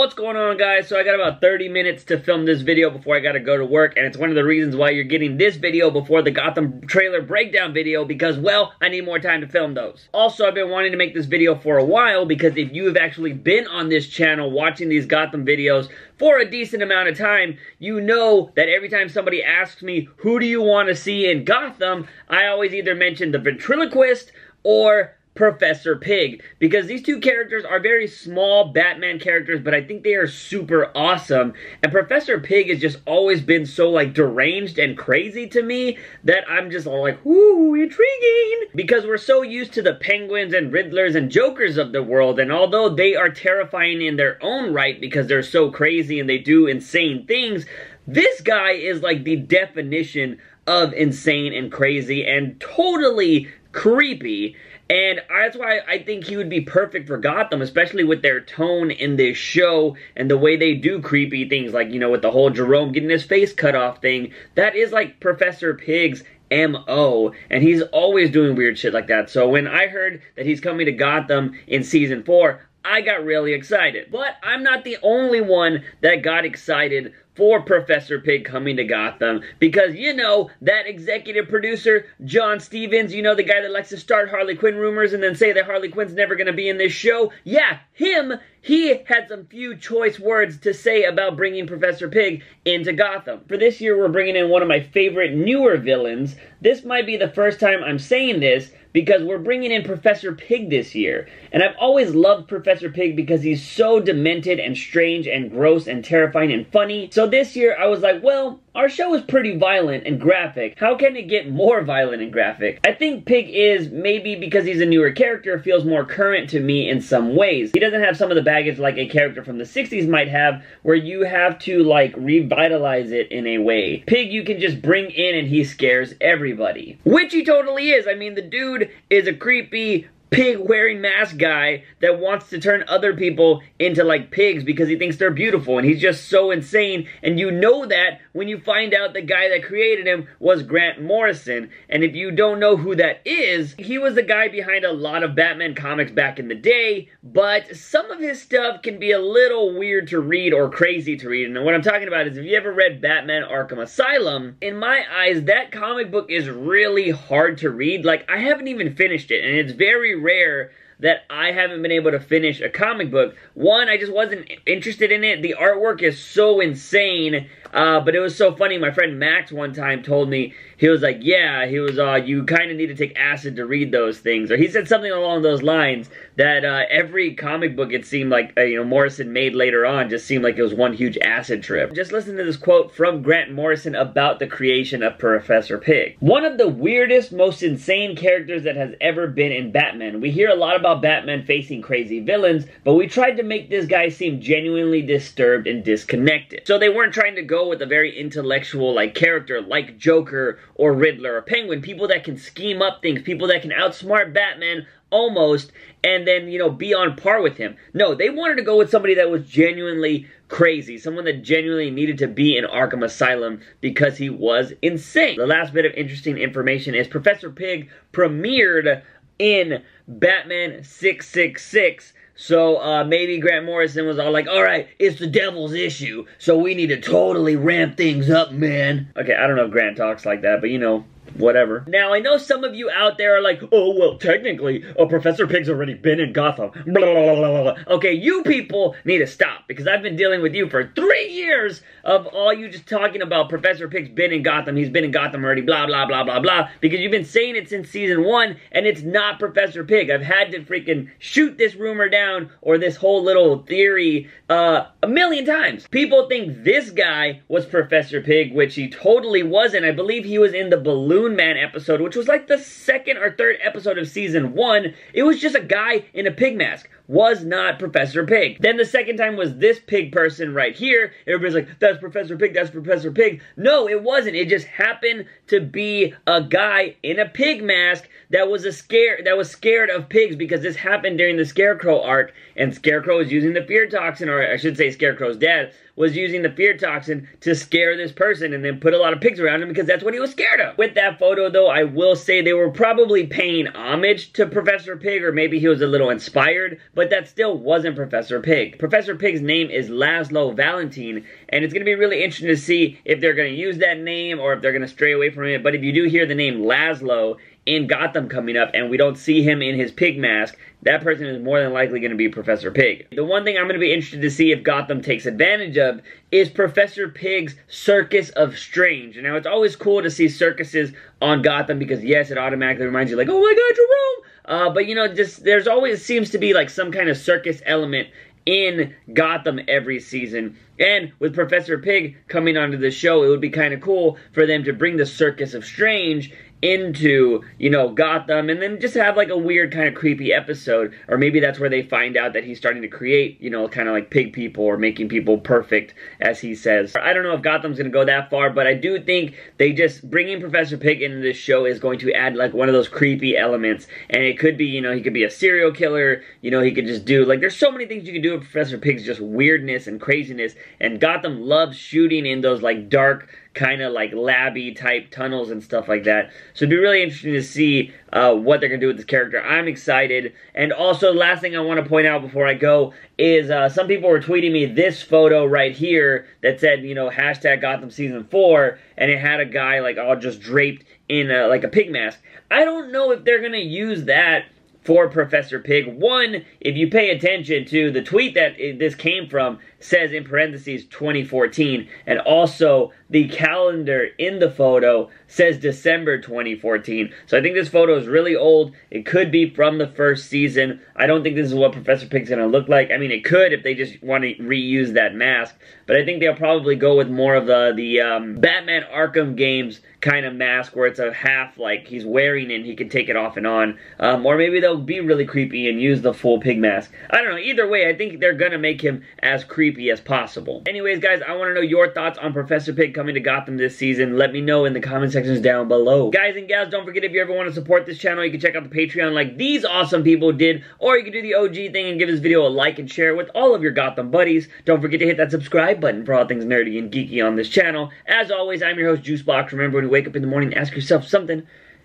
What's going on, guys? So I got about 30 minutes to film this video before I gotta go to work, and it's one of the reasons why you're getting this video before the Gotham trailer breakdown video because, well, I need more time to film those. Also, I've been wanting to make this video for a while because if you have actually been on this channel watching these Gotham videos for a decent amount of time, you know that every time somebody asks me, who do you want to see in Gotham, I always either mention the ventriloquist or Professor Pig, because these two characters are very small Batman characters, but I think they are super awesome, and Professor Pig has just always been so, like, deranged and crazy to me that I'm just all like, ooh, intriguing! Because we're so used to the Penguins and Riddlers and Jokers of the world, and although they are terrifying in their own right because they're so crazy and they do insane things, this guy is like the definition of insane and crazy and totally creepy. And that's why I think he would be perfect for Gotham, especially with their tone in this show and the way they do creepy things, like, you know, with the whole Jerome getting his face cut off thing. That is like Professor Pig's MO, and he's always doing weird shit like that. So when I heard that he's coming to Gotham in Season 4, I got really excited. But I'm not the only one that got excited for Professor Pig coming to Gotham, because, you know, that executive producer, John Stevens, you know, the guy that likes to start Harley Quinn rumors and then say that Harley Quinn's never gonna be in this show? Yeah, him! He had some few choice words to say about bringing Professor Pig into Gotham. For this year, we're bringing in one of my favorite newer villains. This might be the first time I'm saying this, because we're bringing in Professor Pig this year. And I've always loved Professor Pig because he's so demented and strange and gross and terrifying and funny. So this year, I was like, well, our show is pretty violent and graphic. How can it get more violent and graphic? I think Pig is, maybe because he's a newer character, feels more current to me in some ways. He doesn't have some of the baggage like a character from the 60s might have, where you have to, like, revitalize it in a way. Pig you can just bring in and he scares everybody. Which he totally is. I mean, the dude is a creepy pig-wearing mask guy that wants to turn other people into, like, pigs because he thinks they're beautiful, and he's just so insane, and you know that when you find out the guy that created him was Grant Morrison. And if you don't know who that is, he was the guy behind a lot of Batman comics back in the day, but some of his stuff can be a little weird to read or crazy to read. And what I'm talking about is, if you ever read Batman Arkham Asylum, in my eyes, that comic book is really hard to read. Like, I haven't even finished it, and it's very rare that I haven't been able to finish a comic book. One, I just wasn't interested in it. The artwork is so insane, but it was so funny. My friend Max one time told me, he was like, yeah, he was, you kind of need to take acid to read those things. Or he said something along those lines, that every comic book it seemed like, you know, Morrison made later on just seemed like it was one huge acid trip. Just listen to this quote from Grant Morrison about the creation of Professor Pig. One of the weirdest, most insane characters that has ever been in Batman. We hear a lot about Batman facing crazy villains, but we tried to make this guy seem genuinely disturbed and disconnected. So they weren't trying to go with a very intellectual, like, character like Joker or Riddler or Penguin, people that can scheme up things, people that can outsmart Batman almost, and then, you know, be on par with him. No, they wanted to go with somebody that was genuinely crazy, someone that genuinely needed to be in Arkham Asylum because he was insane. The last bit of interesting information is Professor Pig premiered in Batman 666, so maybe Grant Morrison was all like, alright, it's the devil's issue, so we need to totally ramp things up, man. Okay, I don't know if Grant talks like that, but you know, whatever. Now, I know some of you out there are like, oh, well, technically, Professor Pig's already been in Gotham. Blah, blah, blah, blah, blah. Okay, you people need to stop, because I've been dealing with you for 3 years of all you just talking about Professor Pig's been in Gotham, he's been in Gotham already, blah, blah, blah, blah, blah, because you've been saying it since Season 1, and it's not Professor Pig. I've had to freaking shoot this rumor down, or this whole little theory, a million times. People think this guy was Professor Pig, which he totally wasn't. I believe he was in the Balloon Man episode, which was like the second or third episode of Season 1. It was just a guy in a pig mask. Was not Professor Pig. Then the second time was this pig person right here. Everybody's like, that's Professor Pig, that's Professor Pig. No, it wasn't. It just happened to be a guy in a pig mask that was scared of pigs, because this happened during the Scarecrow arc, and Scarecrow was using the fear toxin, or I should say Scarecrow's dad was using the fear toxin to scare this person and then put a lot of pigs around him because that's what he was scared of. With that that photo, though, I will say they were probably paying homage to Professor Pig, or maybe he was a little inspired, but that still wasn't Professor Pig. Professor Pig's name is Laszlo Valentine, and it's going to be really interesting to see if they're going to use that name or if they're going to stray away from it. But if you do hear the name Laszlo in Gotham coming up and we don't see him in his pig mask, that person is more than likely going to be Professor Pig. The one thing I'm going to be interested to see if Gotham takes advantage of is Professor Pig's Circus of Strange. Now, it's always cool to see circuses on Gotham because, yes, it automatically reminds you like, oh my god, Jerome! But, you know, just there's always seems to be like some kind of circus element in Gotham every season. And with Professor Pig coming onto the show, it would be kind of cool for them to bring the Circus of Strange into, you know, Gotham, and then just have like a weird kind of creepy episode. Or maybe that's where they find out that he's starting to create, you know, kind of like pig people or making people perfect, as he says. I don't know if Gotham's going to go that far, but I do think they just bringing Professor Pig into this show is going to add like one of those creepy elements. And it could be, you know, he could be a serial killer, you know, he could just do, like, there's so many things you can do with Professor Pig's just weirdness and craziness. And Gotham loves shooting in those like dark, kind of like labby type tunnels and stuff like that. So it'd be really interesting to see what they're going to do with this character. I'm excited. And also, last thing I want to point out before I go is some people were tweeting me this photo right here that said, you know, hashtag Gotham Season 4, and it had a guy like all just draped in like a pig mask. I don't know if they're going to use that for Professor Pig. One, if you pay attention to the tweet that this came from, says in parentheses 2014, and also the calendar in the photo says December 2014. So I think this photo is really old. It could be from the first season. I don't think this is what Professor Pig's going to look like. I mean, it could if they just want to reuse that mask, but I think they'll probably go with more of the Batman Arkham games kind of mask where it's a half, like he's wearing it and he can take it off and on. Or maybe they'll be really creepy and use the full pig mask. I don't know. Either way, I think they're going to make him as creepy as possible. Anyways, guys, I want to know your thoughts on Professor Pig coming to Gotham this season. Let me know in the comment sections down below. Guys and gals, don't forget, if you ever want to support this channel, you can check out the Patreon like these awesome people did, or you can do the OG thing and give this video a like and share it with all of your Gotham buddies. Don't forget to hit that subscribe button for all things nerdy and geeky on this channel. As always, I'm your host, JUICEbox. Remember, when you wake up in the morning, ask yourself something.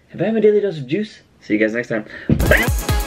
Have I have a daily dose of juice? See you guys next time. Bye.